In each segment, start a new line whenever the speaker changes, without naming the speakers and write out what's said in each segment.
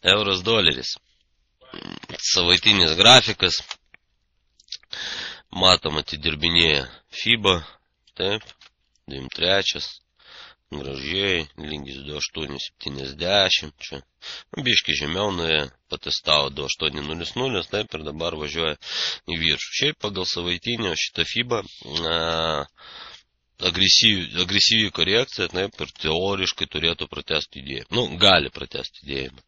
Euras doleris. Savaitinis grafikas. Matom, atidirbinėja FIBA. Taip. 23. Gražiai. Lygis 2870. Čia. Biški žemiau nuėjo. Patestavo 2800. Taip. Ir dabar važiuoja į viršų. Šiaip pagal savaitinio šitą FIBA agresyvi korekcija, taip, ir teoriškai turėtų pratęsti judėjimą. Gali pratęsti judėjimą.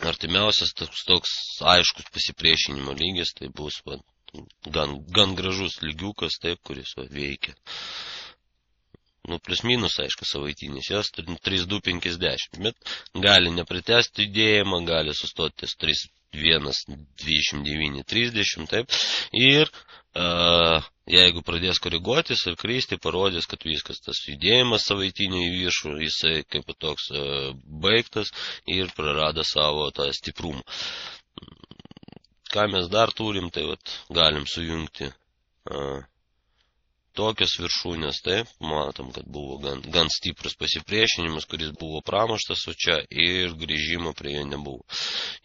Artimiausias toks aiškus pasipriešinimo lygis, tai bus gan gražus lygiukas, taip, kuris veikia. Plius minus, aišku, savaitinis, jos 3,250, bet gali nepratęsti judėjimą, gali sustoti 3,1,29,30, taip, ir jeigu pradės koreguotis ir kristi, parodys, kad viskas tas judėjimas savaitinio į viršų, jisai kaip toks baigtas ir prarado savo tą stiprumą. Ką mes dar turim, tai galim sujungti tokios viršūnės, taip, matom, kad buvo gan stiprus pasipriešinimas, kuris buvo pramuštas, o čia ir grįžimo prie jo nebuvo.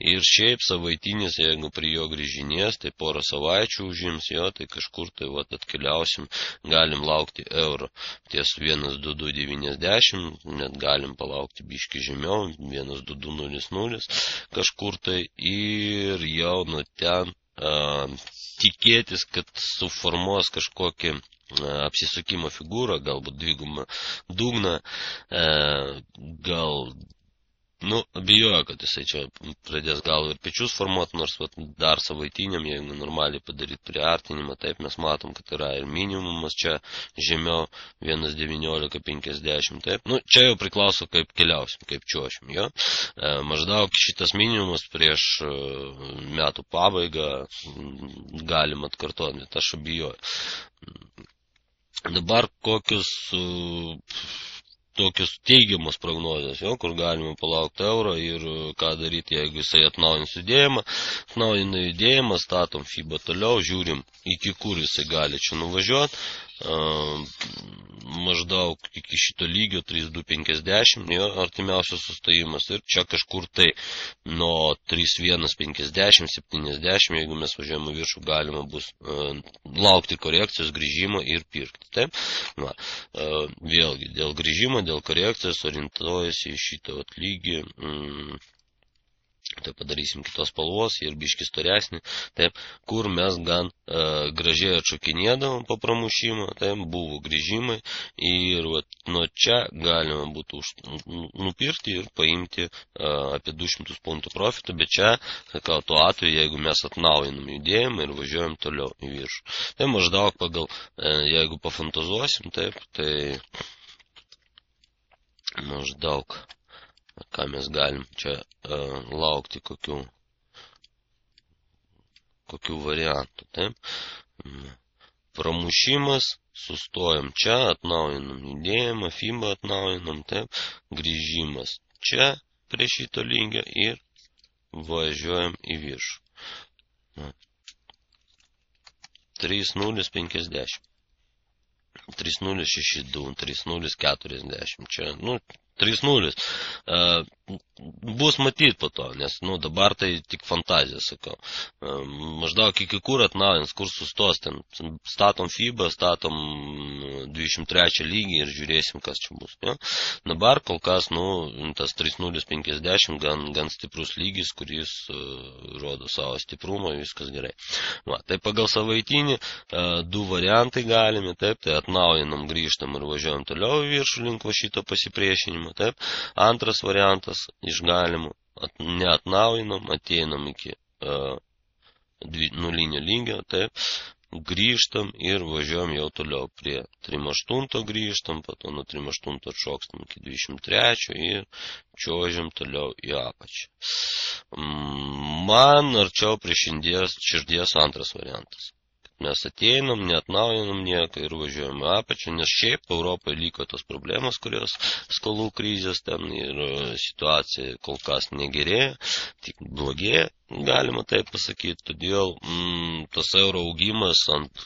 Ir šiaip savaitinis, jeigu prie jo grįžinės, tai porą savaičių užims jo, tai kažkur tai atkeliausim, galim laukti euro ties 1,2290, net galim palaukti biški žemiau, 1,2200 kažkur tai ir jau nuo ten tikėtis, kad suformuos kažkokį apsisukimo figūrą, galbūt dvigumą dugną, gal, abejoju, kad jisai čia pradės gal ir pečius formuoti, nors dar savaitiniam, jeigu normaliai padaryti priartinimą, taip mes matom, kad yra ir minimumas čia žemiau 1,1950, taip, čia jau priklauso kaip keliausim, kaip čiuošim, jo, maždaug šitas minimumas prieš metų pabaigą galim atkartoti, bet aš abejoju. Dabar kokius tokius teigiamus prognozės, kur galima palaukti euro ir ką daryti, jeigu jisai atnaujins judėjimą. Atnaujina judėjimą, statom FIBA toliau, žiūrim, iki kur jisai gali čia nuvažiuoti. Maždaug iki šito lygio 3,250, artimiausias sustojimas ir čia kažkur tai nuo 3,150, 70, jeigu mes važiuojame viršų, galima bus laukti korekcijos, grįžimo ir pirkti. Taip? Vėlgi, dėl grįžimo, dėl korekcijos orientuojasi į šitą lygį. Tai padarysim kitos spalvos ir biški storesnį, taip, kur mes gan gražiai atšokinėdavom po pramušimo, taip, buvo grįžimai ir nuo čia galima būtų nupirkti ir paimti apie 200 puntų profitą, bet čia, tuo atveju, jeigu mes atnaujinam judėjimą ir važiuojam toliau į viršų. Tai maždaug pagal, jeigu pafantazuosim, taip, tai maždaug ką mes galim čia laukti, kokių variantų, taip. Pramušimas, sustojam čia, atnaujinam judėjimą, FIBA atnaujinam, taip, grįžimas čia prie šito lygio ir važiuojam į viršų. 3,050. 3,062, 3,040, čia, 3,0. Bus matyti po to, nes, dabar tai tik fantazija, sakau. Maždaug iki kur atnaujins, kur sustos, ten statom FIBA, statom 23 lygį ir žiūrėsim, kas čia bus. Ja? Dabar kol kas, tas 3,050 gan stiprus lygis, kuris rodo savo stiprumą, viskas gerai. Tai pagal savaitinį du variantai galime, taip, tai atnaujinam, grįžtam ir važiuojam toliau į viršų link šito pasipriešinimo, taip. Antras variantas iš galimų neatnaujinam, ateinam iki nulinio lygio, taip, grįžtam ir važiuojam jau toliau prie 3,8 grįžtam, po to nuo 3,8 atšokstam iki 23 ir čiuožiam toliau į apačią. Man arčiau prie širdies antras variantas. Mes ateinam, neatnaujinam nieko ir važiuojam apačią, nes šiaip Europoje liko tos problemos, kurios skolų krizės ten ir situacija kol kas negerėja, tik blogėja, galima taip pasakyti. Todėl tas euro augimas ant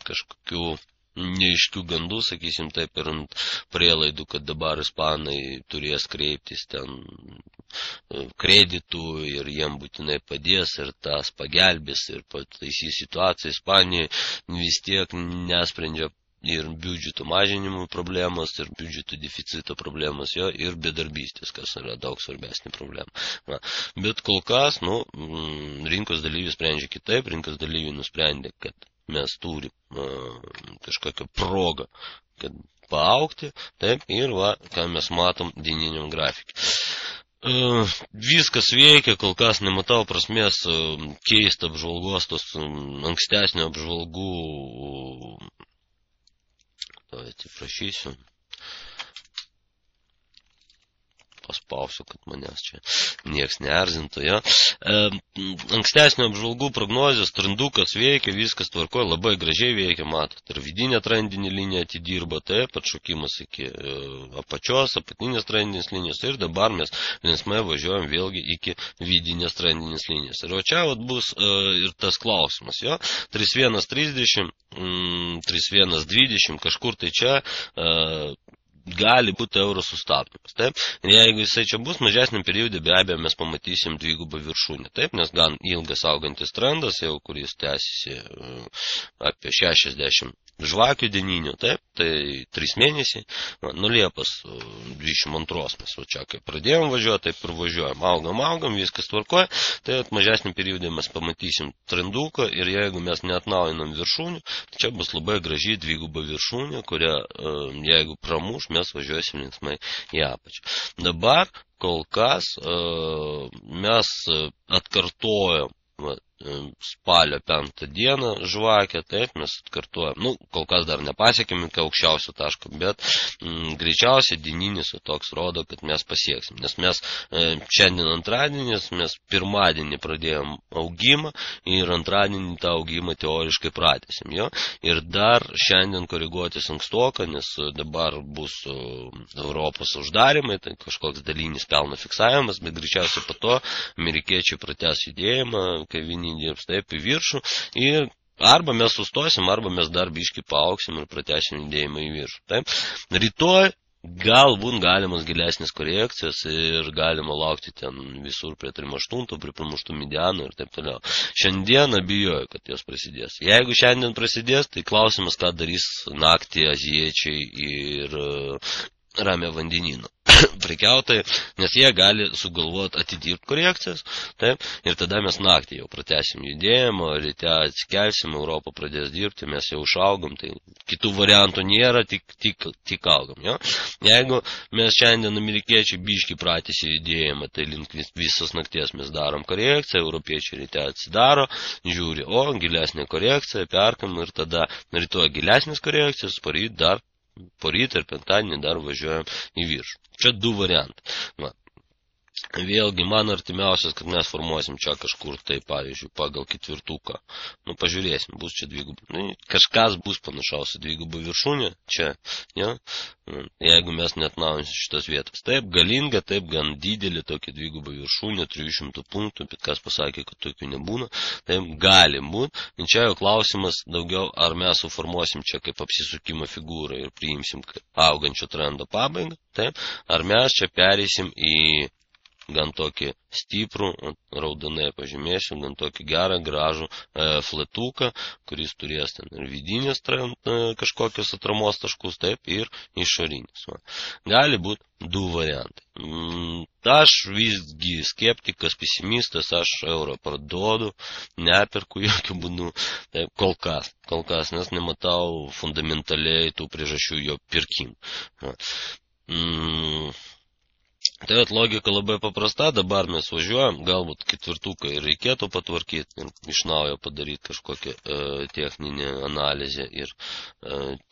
kažkokių neaiškių gandų, sakysim taip, ir ant prielaidų, kad dabar ispanai turės kreiptis ten kreditų ir jiem būtinai padės ir tas pagelbės ir pataisys situaciją. Ispanija vis tiek nesprendžia ir biudžeto mažinimų problemos, ir biudžeto deficito problemos, jo, ir bedarbystės, kas yra daug svarbesnė problema. Na, bet kol kas, rinkos dalyviai sprendžia kitaip, rinkos dalyviai nusprendė, kad mes turim kažkokią progą, kad paaugti, taip, ir va, ką mes matom dieniniam grafikui. Viskas veikia, kol kas nematau prasmės keisti apžvalgos, tos ankstesnio apžvalgų, atsiprašysiu, paspausiu, kad manęs čia nieks neerzintų, ja. Ankstesnio apžvalgų prognozijos, trendukas veikia, viskas tvarkoja, labai gražiai veikia, matot, ir vidinė trendinė linija atidirba, taip, atšokimas iki apačios, apatinės trendinės linijos, ir dabar mes linksmai važiuojam vėlgi iki vidinės trendinės linijos. Ir o čia bus ir tas klausimas, jo, 31.30, 31.20, kažkur tai čia gali būti euro sustabdymas, taip? Ir jeigu jisai čia bus mažesniam periode, be abejo, mes pamatysim dvigubą viršūnę, taip? Nes gan ilgas augantis trendas, jau kuris tęsiasi apie 60 žvakių dieninių, taip? Tai 3 mėnesiai, nuo Liepos 22 mes čia kai pradėjom važiuoti, taip ir važiuojam, augam, viskas tvarkoja, tai mažesniam periode mes pamatysim trenduką ir jeigu mes neatnaujinam viršūnių, tai čia bus labai graži dviguba viršūnė, kurią jeigu pramuš, mes važiuosim linksmai į apačią. Dabar kol kas mes atkartojom spalio 5 dieną žvakę, taip, mes atkartuojam, kol kas dar nepasiekėm iki aukščiausio taško, bet greičiausiai dieninis toks rodo, kad mes pasieksim, nes mes šiandien antradienis, mes pirmadienį pradėjom augimą ir antradienį tą augimą teoriškai pratęsim, jo, ir dar šiandien koriguotis ankstoka, nes dabar bus Europos uždarimai, tai kažkoks dalinis pelno fiksavimas, bet greičiausiai po to amerikiečiai pratęs judėjimą, kai vieni dirbs taip į viršų ir arba mes sustosim, arba mes dar biškį paauksim ir pratęsim judėjimą į viršų. Taip? Rytoj galbūt galimas gilesnis korekcijas ir galima laukti ten visur prie 3.8, prie pramuštų medianų ir taip toliau. Šiandien abejoju, kad jos prasidės. Jeigu šiandien prasidės, tai klausimas, ką darys naktį azijiečiai ir Ramio vandenyno prekiautojai, nes jie gali sugalvoti atidirbti korekcijas, taip, ir tada mes naktį jau pratęsim judėjimą, ryte atsikelsim, Europą pradės dirbti, mes jau išaugam, tai kitų variantų nėra, tik augam, jo. Jeigu mes šiandien amerikiečiai biški pratęsi judėjimą, tai link visos nakties mes darom korekciją, europiečiai ryte atsidaro, žiūri, gilesnė korekcija, perkam ir tada rytoj gilesnės korekcijas, poryt ir penktadienį dar važiuojam į viršų. Čia 2 variantai. Va. Vėlgi, man artimiausias, kad mes formuosim čia kažkur, tai pavyzdžiui, pagal ketvirtuką. Pažiūrėsim, bus čia dvigubą. Kažkas bus panašaus į dvigubą viršūnę, čia, ja? Jeigu mes neatnaujinsim šitas vietas. Taip, galinga, taip, gan didelė tokia dvigubą viršūnė, 300 punktų, bet kas pasakė, kad tokių nebūna. Taip, gali būti. Ir čia jau klausimas daugiau, ar mes suformuosim čia kaip apsisukimo figūrą ir priimsim augančio trendo pabaigą. Taip, ar mes čia pereisim į gan tokį stiprų, raudonai pažymėsiu, gan tokį gerą, gražų flatuką, kuris turės ten ir vidinės kažkokios atramos taškus, taip, ir išorinis. Gali būti 2 variantai. Aš visgi skeptikas, pesimistas, aš euro parduodu, neperku jokių būdų, taip, kol kas, nes nematau fundamentaliai tų priežasčių jo pirkimų. Tai logika labai paprasta, dabar mes važiuojam, galbūt ketvirtuką ir reikėtų patvarkyti ir iš naujo padaryti kažkokią techninę analizę ir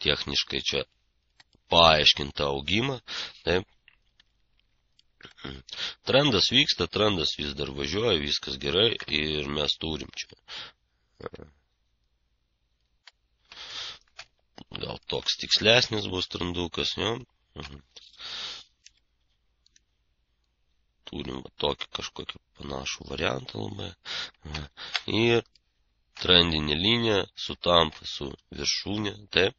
techniškai čia paaiškintą augimą. Taip. Trendas vyksta, trendas vis dar važiuoja, viskas gerai ir mes turim čia. Gal toks tikslesnis bus trendukas, jo? Turim tokį kažkokį panašų variantą labai. Ir trendinė linija sutampa su viršūnė, taip,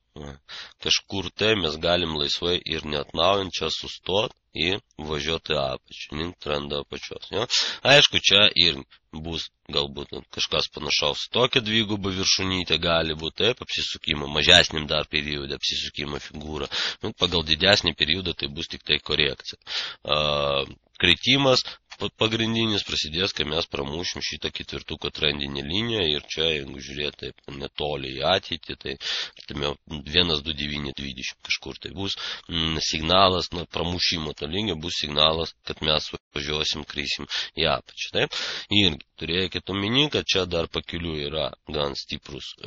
kažkur tai mes galim laisvai ir neatnaujant čia sustot ir važiuoti apačią, link trendo apačios. Jo? Aišku, čia ir bus galbūt kažkas panašaus. Tokia dviguba viršūnytė gali būti, taip, apsisukimo, mažesnim dar periode apsisukimo figūra. Pagal didesnį periodą tai bus tik tai korekcija. Kritimas pagrindinis prasidės, kai mes pramušim šitą ketvirtuko trendinį liniją ir čia, jeigu žiūrėti taip netoli į ateitį, tai 1,2920 kažkur tai bus signalas, pramušimo to lygio bus signalas, kad mes važiuosim, krysim į apačią. Taip? Irgi turėkite omeny, kad čia dar pakeliu yra gan stiprus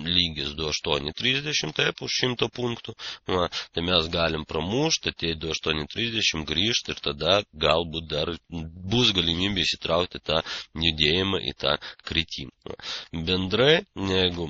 lygis 2,830, taip, už 100 punktų. Tai mes galim pramušti, atėjai 2,830, grįžti ir tada galbūt dar bus galimybė įsitraukti tą judėjimą į tą kritimą. Bendrai, jeigu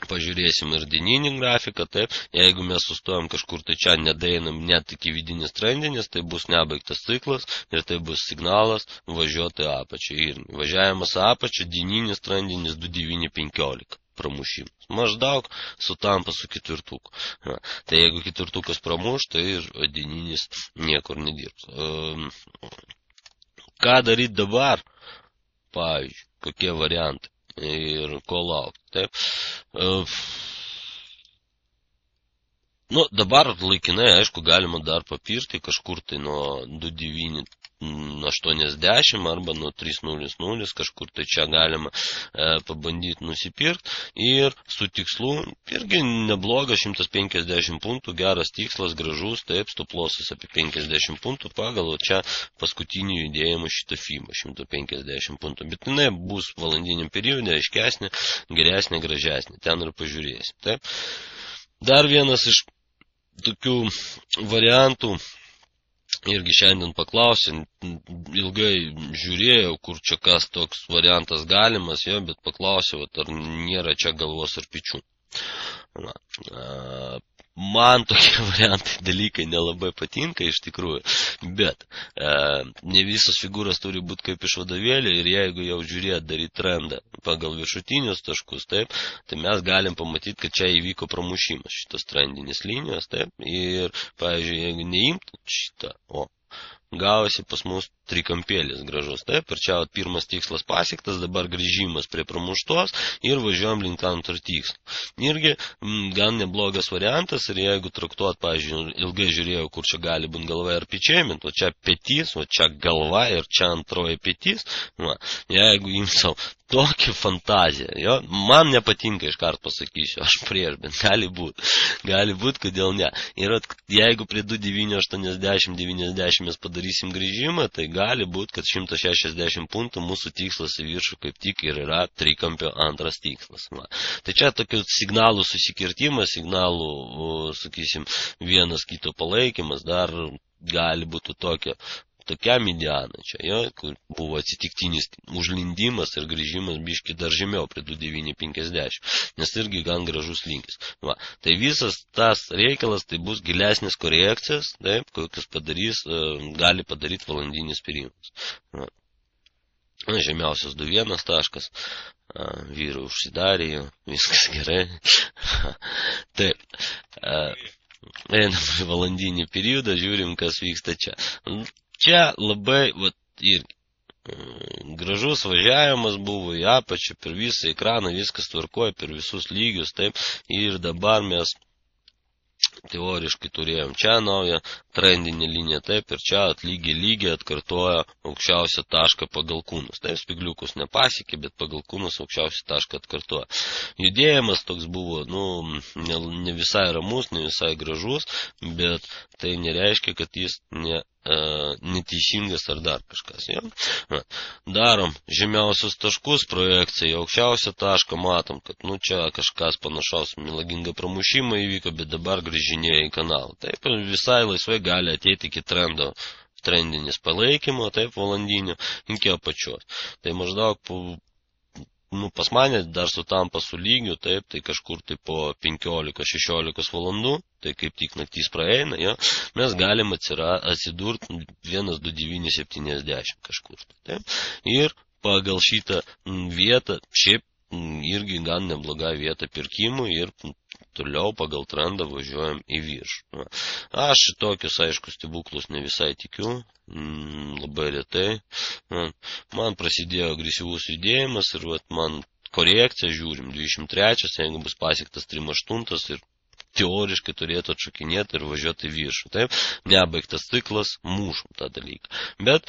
pažiūrėsim ir dieninį grafiką, taip, jeigu mes sustojam kažkur tai čia, nedaeinam net iki vidinės trendinės, tai bus nebaigtas ciklas ir tai bus signalas važiuoti apačią. Ir važiavimas apačią, dieninis trendinis 2,915 pramušimas. Maždaug sutampa su ketvirtuku. Tai jeigu ketvirtukas pramuš, tai ir dieninis niekur nedirbs. Ką daryti dabar? Pavyzdžiui, kokie variantai ir ko laukti. Taip. Dabar laikinai, aišku, galima dar papirti kažkur tai nuo 2,980 arba nuo 3,00 kažkur tai čia galima pabandyti nusipirkti ir su tikslu irgi neblogas 150 punktų, geras tikslas, gražus, taip, stoplosas apie 50 punktų pagal čia paskutinį judėjimą šitą FIBA 150 punktų, bet jinai bus valandiniam periode aiškesnė, geresnė, gražesnė, ten ir pažiūrėsim. Taip. Dar vienas iš tokių variantų, irgi šiandien paklausė, ilgai žiūrėjau, kur čia kas toks variantas galimas, jo, bet paklausiau, ar nėra čia galvos ar pečių. Man tokie variantai dalykai nelabai patinka iš tikrųjų, bet ne visos figūros turi būti kaip iš vadovėlio ir jeigu jau žiūrėt daryti trendą pagal viršutinius taškus, taip, tai mes galim pamatyti, kad čia įvyko pramušimas šitos trendinės linijos, taip, ir, pavyzdžiui, jeigu neimtų šitą, gavosi pas mus trikampėlis gražus, taip, ir čia pirmas tikslas pasiektas, dabar grįžimas prie pramuštos ir važiuojam link antro tikslo. Irgi gan neblogas variantas ir jeigu traktuot, pavyzdžiui, ilgai žiūrėjau, kur čia gali būti galva ir pečiai, o čia petys, o čia galva ir čia antroji petys, jeigu imsau tokią fantaziją, jo, man nepatinka, iškart pasakysiu, aš prieš, bet gali būt, kodėl ne. Ir jeigu prie 2,980-90 mes padarysim grįžimą, tai gali būti, kad 160 punktų mūsų tikslas į viršų kaip tik ir yra trikampio antras tikslas. Tai čia tokių signalų susikirtimas, signalų, sakysim, vienas kito palaikymas, dar gali būti tokia mediana čia, jo, kur buvo atsitiktinis užlindimas ir grįžimas biški dar žemiau prie 2,950, nes irgi gan gražus linkis. Tai visas tas reikalas, tai bus gilesnės korekcijas, taip, kokius gali padaryti valandinis periodas. Žemiausias 2,1 taškas, vyrai užsidarė, viskas gerai. Taip, einam į valandinį periodą, žiūrim, kas vyksta čia. Čia labai, irgi, gražus važiavimas buvo į apačią per visą ekraną, viskas tvarkoja per visus lygius, taip, ir dabar mes teoriškai turėjom čia naują trendinį liniją, taip, ir čia lygiai atkartoja aukščiausią tašką pagal kūnus. Taip, spigliukus nepasiekė, bet pagal kūnus aukščiausią tašką atkartoja. Judėjimas toks buvo, ne visai ramus, ne visai gražus, bet tai nereiškia, kad jis neteisingas ar dar kažkas. Ja? Darom žemiausius taškus, projekciją į aukščiausią tašką, matom, kad čia kažkas panašaus, melagingą pramušimą įvyko, bet dabar grįžinėja į kanalą. Taip, visai laisvai gali ateiti iki trendinis palaikymo, taip, valandinio, iki apačios. Tai maždaug pas mane dar sutampa su lygiu, taip, tai kažkur tai po 15-16 valandų, tai kaip tik naktys praeina, ja, mes galim atsidurti 1,2970 kažkur. Taip, ir pagal šitą vietą, šiaip irgi gan nebloga vieta pirkimui ir toliau pagal trendą važiuojam į viršų. Aš tokius, aišku, stebuklus ne visai tikiu, labai retai. Man prasidėjo agresyvus judėjimas ir man korekcija, žiūrim, 23, jeigu bus pasiektas 38 ir teoriškai turėtų atšokinėti ir važiuoti į viršų. Taip, nebaigtas ciklas, mušom tą dalyką. Bet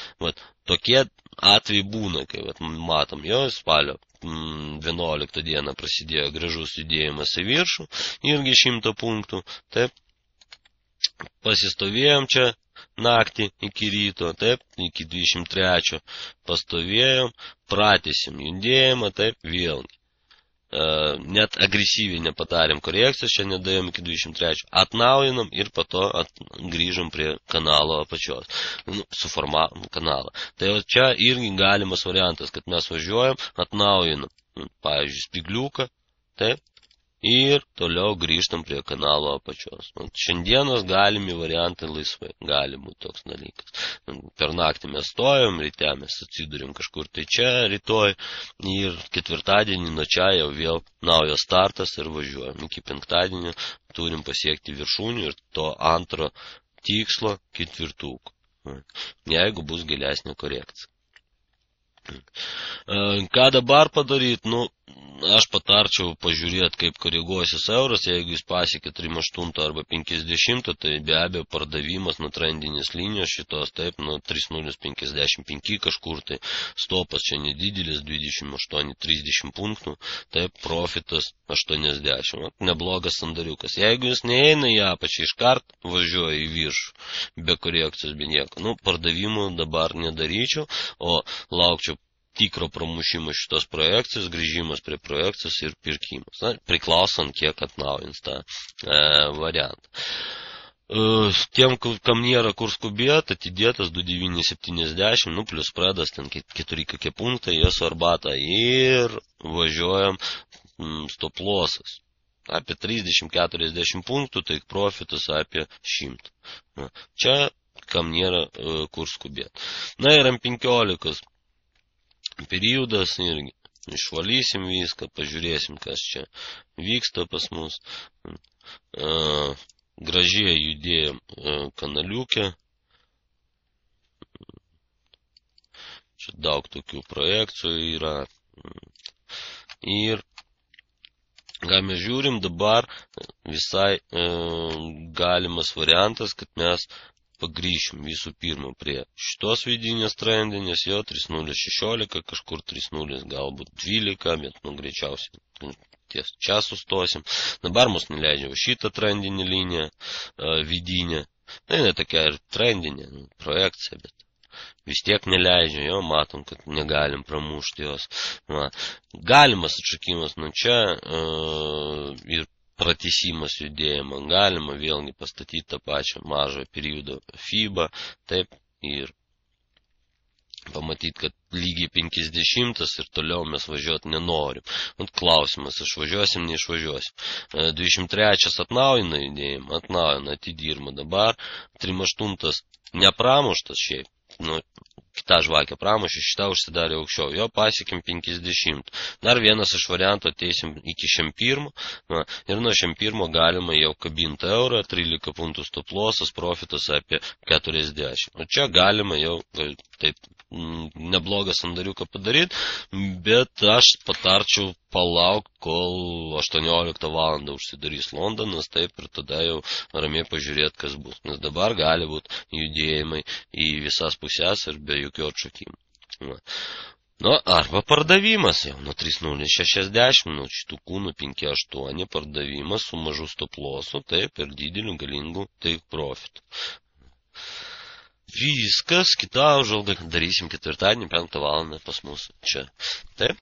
tokie atvejai būna, kai matom, jo spalio 11 dieną prasidėjo gražus judėjimas į viršų, irgi 100 punktų. Taip, pasistovėjom čia naktį iki ryto, taip, iki 23 pastovėjom, pratęsim judėjimą, taip, vėlgi. Net agresyviai nepadarėm korekcijos, čia nedėjom iki 23, atnaujinam ir po to grįžom prie kanalo apačios, suformavom kanalą. Tai čia irgi galimas variantas, kad mes važiuojam, atnaujinam, pavyzdžiui, spigliuką, taip, ir toliau grįžtam prie kanalo apačios. Šiandienos galimi variantai laisvai, gali būti toks dalykas. Per naktį mes stojom, ryte mes atsidurim kažkur tai čia, rytoj, ir ketvirtadienį nuo čia jau vėl naujas startas ir važiuojam. Iki penktadienio turim pasiekti viršūnių ir to antro tikslo ketvirtuko, jeigu bus gilesnė korekcija. Ką dabar padaryti? Aš patarčiau pažiūrėti, kaip koreguosis euras, jeigu jis pasiekė 3,8 arba 50, tai be abejo pardavimas nuo trendinės linijos šitos, taip, 3,055 kažkur, tai stopas čia nedidelis, 28-30 punktų, taip, profitas 80, neblogas sandariukas. Jeigu jis neeina į apačią, iškart važiuoja į viršų, be korekcijos, be nieko, pardavimų dabar nedaryčiau, o laukčiau tikro pramušimo šitos projekcijos, grįžimas prie projekcijos ir pirkimas. Priklausant, kiek atnaujins tą variantą. Tiem, kam nėra kur skubėti, atidėtas 2,970, plus spredas, ten 4 kokie punktai, jie su arbata ir važiuojam stop lossas. Apie 30-40 punktų, tai profitas apie 100. Čia, kam nėra kur skubėti. Ir M15 periodas irgi. Išvalysim viską, pažiūrėsim, kas čia vyksta pas mus. Gražiai judėjom kanaliukę. Čia daug tokių projekcijų yra. Ir ką mes žiūrim dabar, visai galimas variantas, kad mes pagrįšim visų pirma prie šitos vidinės trendinės, jo 3,016, kažkur 3,0 galbūt 12, bet greičiausiai ties čia sustosim. Dabar mus neleidžia šitą trendinį liniją vidinę. Tai ne tokia ir trendinė projekcija, bet vis tiek neleidžia, jo matom, kad negalim pramušti jos. Galimas atšakimas nuo čia ir pratęsimas judėjimą. Galima vėlgi pastatyti tą pačią mažą periodą FIBA, taip, ir pamatyti, kad lygiai 50 ir toliau mes važiuoti nenorim. Klausimas, išvažiuosim, neišvažiuosim. 23 atnaujina judėjimą, atnaujina, atidirba dabar, 3,8 nepramuštas šiaip, kita žvakė pramušė, šitą užsidarė aukščiau, jo pasiekėm 50. Dar vienas iš variantų ateisim iki 101, ir nuo 101 galima jau kabinti eurą, 13 punktų stop lossas, profitas apie 40. O čia galima jau taip neblogą sandariuką padaryti, bet aš patarčiau palauk, kol 18 valandą užsidarys Londonas, taip, ir tada jau ramiai pažiūrėti, kas bus. Nes dabar gali būti judėjimai į visas pusės ir be jokių atšakimų. Arba pardavimas jau nuo 3,060, nuo šitų kūnų 5,8 pardavimas su mažu stop lossu, taip, ir dideliu galingu take profitu. Viskas, kitą apžvalgą darysim ketvirtadienį 5 valandą pas mus čia. Taip.